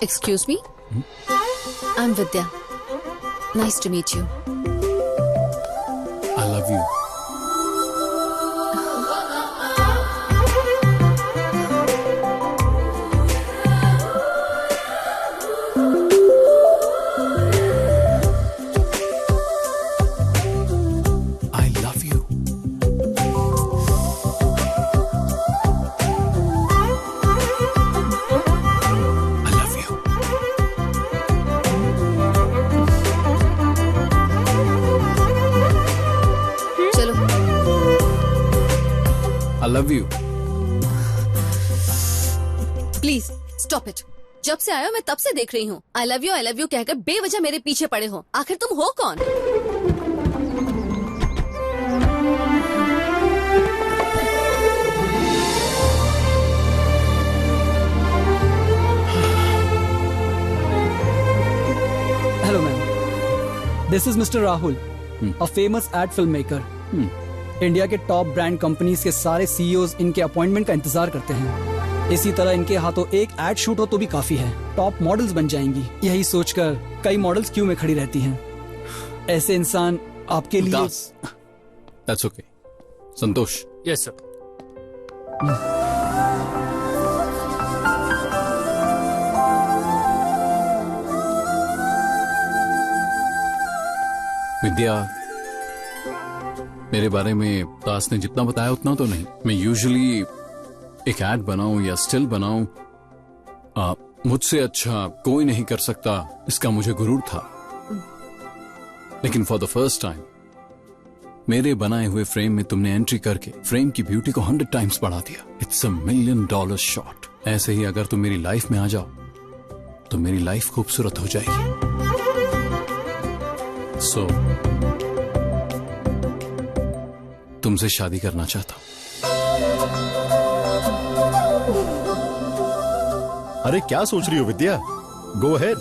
Excuse me? I'm Vidya. Nice to meet you. I love you. I love you. Please stop it. जब से आया मैं तब से देख रही हूँ आई लव यू कहकर बेवजह मेरे पीछे पड़े हो। आखिर तुम हो कौन? Hello ma'am. This is Mr. Rahul, a famous ad filmmaker. India के टॉप ब्रांड कंपनीज के सारे सीईओज इनके अपॉइंटमेंट का इंतजार करते हैं। इसी तरह इनके हाथों एक एड शूट हो तो भी काफी है, टॉप मॉडल्स बन जाएंगी। यही सोचकर कई मॉडल्स क्यू में खड़ी रहती हैं। ऐसे इंसान आपके लिए That's okay. Santosh. Yes sir. विद्या, मेरे बारे में दास ने जितना बताया उतना तो नहीं। मैं यूजुअली एक एड बनाऊं या स्टिल बनाऊं, मुझसे अच्छा कोई नहीं कर सकता, इसका मुझे गुरूर था। लेकिन फॉर द फर्स्ट टाइम मेरे बनाए हुए फ्रेम में तुमने एंट्री करके फ्रेम की ब्यूटी को 100 टाइम्स बढ़ा दिया। It's $1 million shot. ऐसे ही अगर तुम मेरी लाइफ में आ जाओ तो मेरी लाइफ खूबसूरत हो जाएगी। सो तुमसे शादी करना चाहता हूं। अरे क्या सोच रही हो विद्या? Go ahead.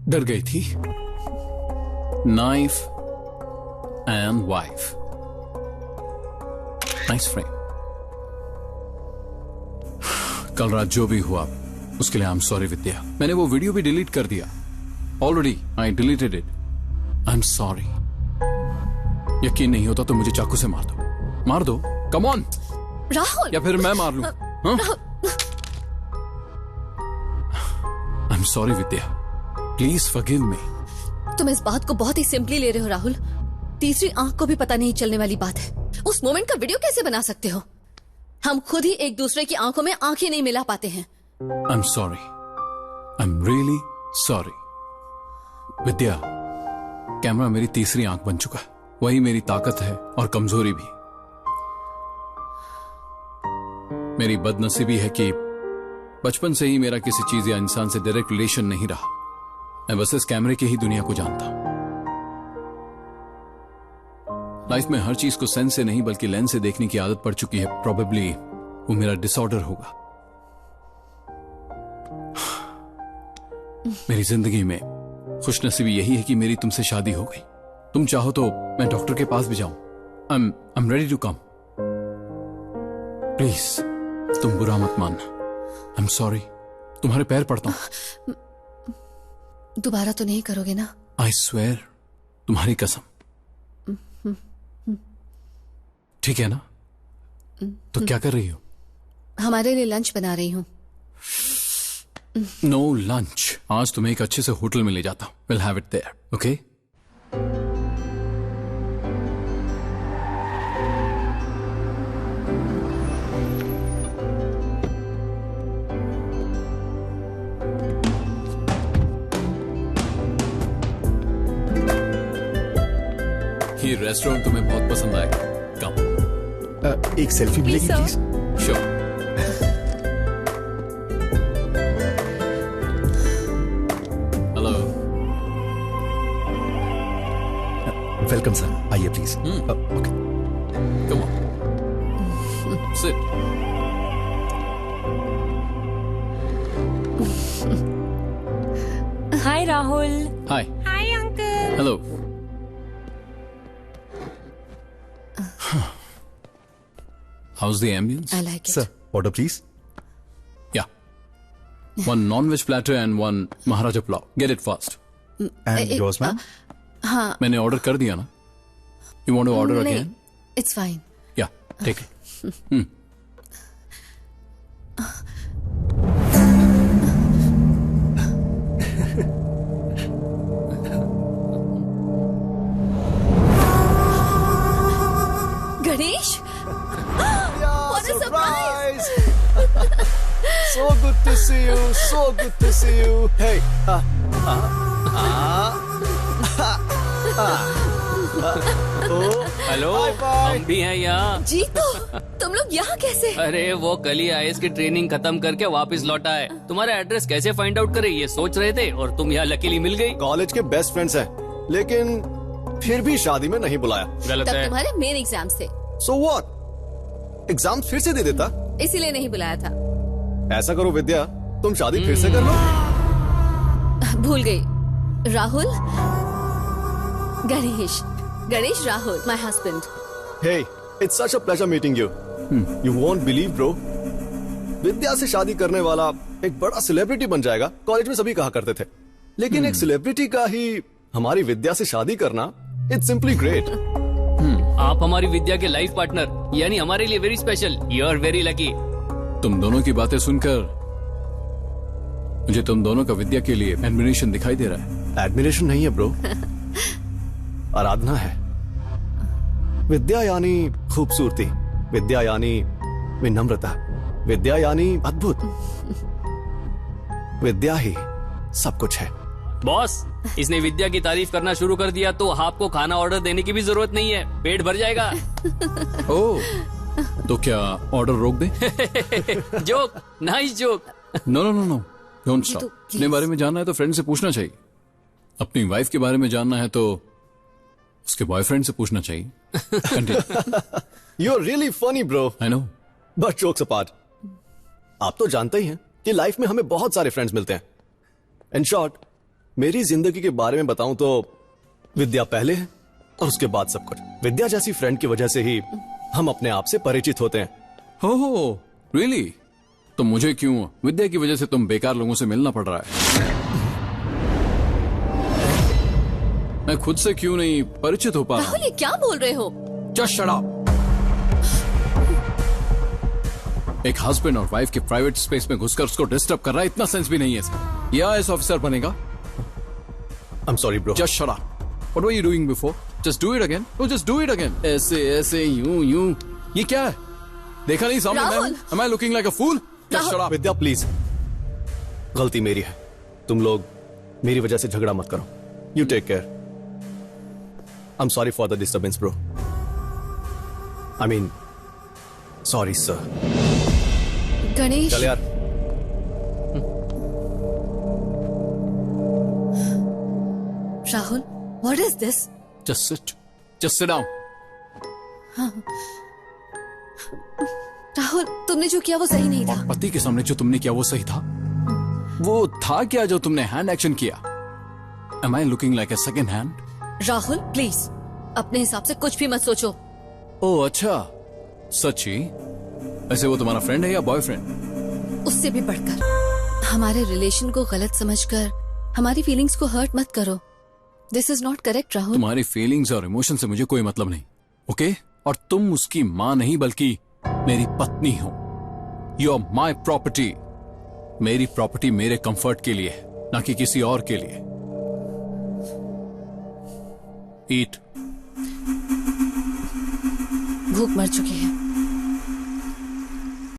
डर गई थी। Knife and wife, nice frame. कल रात जो भी हुआ उसके लिए आई एम सॉरी विद्या। मैंने वो वीडियो भी डिलीट कर दिया already. I deleted it. I am sorry. यकीन नहीं होता तो मुझे चाकू से मार दो, मार दो। Come on Rahul. या फिर मैं मार लूं। आई am sorry Vidya, please forgive me. तुम इस बात को बहुत ही सिंपली ले रहे हो राहुल। तीसरी आंख को भी पता नहीं चलने वाली बात है। उस मोमेंट का वीडियो कैसे बना सकते हो? हम खुद ही एक दूसरे की आंखों में आंखें नहीं मिला पाते हैं। आई am sorry, I am really sorry. Vidya, camera मेरी तीसरी आंख बन चुका है। वही मेरी ताकत है और कमजोरी भी। मेरी बदनसीबी है कि बचपन से ही मेरा किसी चीज या इंसान से डायरेक्ट रिलेशन नहीं रहा। मैं बस इस कैमरे की ही दुनिया को जानता हूं। लाइफ में हर चीज को सेंस से नहीं बल्कि लेंस से देखने की आदत पड़ चुकी है। प्रोबेबली वो मेरा डिसऑर्डर होगा। मेरी जिंदगी में खुशनसीबी यही है कि मेरी तुमसे शादी हो गई। तुम चाहो तो मैं डॉक्टर के पास भी जाऊं। I am ready to come. Please तुम बुरा मत मानना। I am sorry. तुम्हारे पैर पड़ता हूं। दोबारा तो नहीं करोगे ना? आई स्वेयर, तुम्हारी कसम। ठीक है ना? तो क्या कर रही हो? हमारे लिए लंच बना रही हूँ। No lunch. आज तुम्हें एक अच्छे से होटल में ले जाता हूं। Will have it there, okay? ये रेस्टोरेंट तुम्हें बहुत पसंद आएगा। कम। एक सेल्फी मिलेगी please? Sure. Hello. Welcome sir, आइए please. Okay, come on, sit. Hi Rahul. Hi. Hi uncle. Hello. How's the ambience? I like it. Sir order please. Ya, one non-veg platter and one Maharaja pulao. Get it fast. And yours ma'am? हाँ मैंने order कर दिया ना? You want to order नहीं, again? it's fine. Yeah, take it. Ganesh, what a surprise! So good to see you. So good to see you. Hey. Hello, हम भी हैं यहाँ। जी तो तुम लोग यहाँ कैसे? अरे वो कल ही आईएएस की ट्रेनिंग खत्म करके वापस लौटा है। तुम्हारा एड्रेस कैसे फाइंड आउट करे ये सोच रहे थे और तुम यहाँ लकीली मिल गई। कॉलेज के बेस्ट फ्रेंड्स हैं, लेकिन फिर भी शादी में नहीं बुलाया। गलत तब है। तुम्हारे मेन एग्जाम्स थे, So what? एग्जाम फिर से दे देता। इसीलिए नहीं बुलाया था। ऐसा करो विद्या, तुम शादी फिर से कर लो। भूल गई। Rahul, Ganesh Rahul, my husband. Hey, it's such a pleasure meeting you. You won't believe, bro. विद्या से शादी करने वाला एक बड़ा सेलिब्रिटी बन जाएगा, कॉलेज में सभी कहा करते थे। लेकिन एक सेलिब्रिटी का ही हमारी विद्या से शादी करना, it's simply great. आप हमारी विद्या के लाइफ पार्टनर यानी हमारे लिए very special. You are very lucky. तुम दोनों की बातें सुनकर मुझे तुम दोनों का विद्या के लिए एडमिरेशन दिखाई दे रहा है। एडमिरेशन नहीं है ब्रो, आराधना है। विद्या यानी खूबसूरती, विद्या यानी विनम्रता, विद्या यानी अद्भुत, विद्या ही सब कुछ है। बॉस, इसने विद्या की तारीफ करना शुरू कर दिया तो आपको खाना ऑर्डर देने की भी जरूरत नहीं है, पेट भर जाएगा। ओह, तो क्या ऑर्डर रोक दे? Joke, nice joke. No no no no, don't stop. तो अपने बारे में जानना है तो फ्रेंड से पूछना चाहिए। अपनी वाइफ के बारे में जानना है तो उसके बॉयफ्रेंड से पूछना चाहिए। You are really funny bro. I know. But jokes apart, आप तो जानते ही हैं कि लाइफ में हमें बहुत सारे फ्रेंड्स मिलते हैं। इन शॉर्ट, मेरी जिंदगी के बारे में बताऊं तो विद्या पहले है और उसके बाद सब कुछ। विद्या जैसी फ्रेंड की वजह से ही हम अपने आप से परिचित होते हैं। हो रियली? तो मुझे क्यों विद्या की वजह से तुम बेकार लोगों से मिलना पड़ रहा है? मैं खुद से क्यों नहीं परिचित हो पा रहा? राहुल, ये क्या बोल रहे हो? Just shut up. एक हस्बैंड और वाइफ के प्राइवेट स्पेस में घुसकर उसको डिस्टर्ब कर रहा है, इतना सेंस भी नहीं है इसका। ये आईएएस ऑफिसर बनेगा? I'm sorry bro. Just shut up. What were you doing before? Just do it again. No, just do it again. ऐसे यूं। ये क्या है? देखा नहीं सामने? Rahul! Am I looking like a fool? Just shut up. Vidya please, गलती मेरी है। तुम लोग मेरी वजह से झगड़ा मत करो। You take care. I'm sorry for the disturbance, bro. I mean, sorry, sir. Ganesh, चल यार। Rahul, what is this? Just sit. Just sit down. Rahul, तुमने जो किया वो सही नहीं था। पति के सामने जो तुमने किया वो सही था? वो था क्या जो तुमने हैंड एक्शन किया? Am I looking like a second hand? Rahul, please अपने हिसाब से कुछ भी मत सोचो। ओह अच्छा, सच्ची? ऐसे वो तुम्हारा फ्रेंड है या बॉयफ्रेंड? उससे भी बढ़कर हमारे रिलेशन को गलत समझकर हमारी फीलिंग्स को हर्ट मत करो। This is not correct Rahul. तुम्हारी फीलिंग्स और इमोशन से मुझे कोई मतलब नहीं, ओके? और तुम उसकी माँ नहीं बल्कि मेरी पत्नी हो। You are my property. मेरी प्रॉपर्टी मेरे कंफर्ट के लिए है, ना कि किसी और के लिए। ईट। भूख मर चुकी है।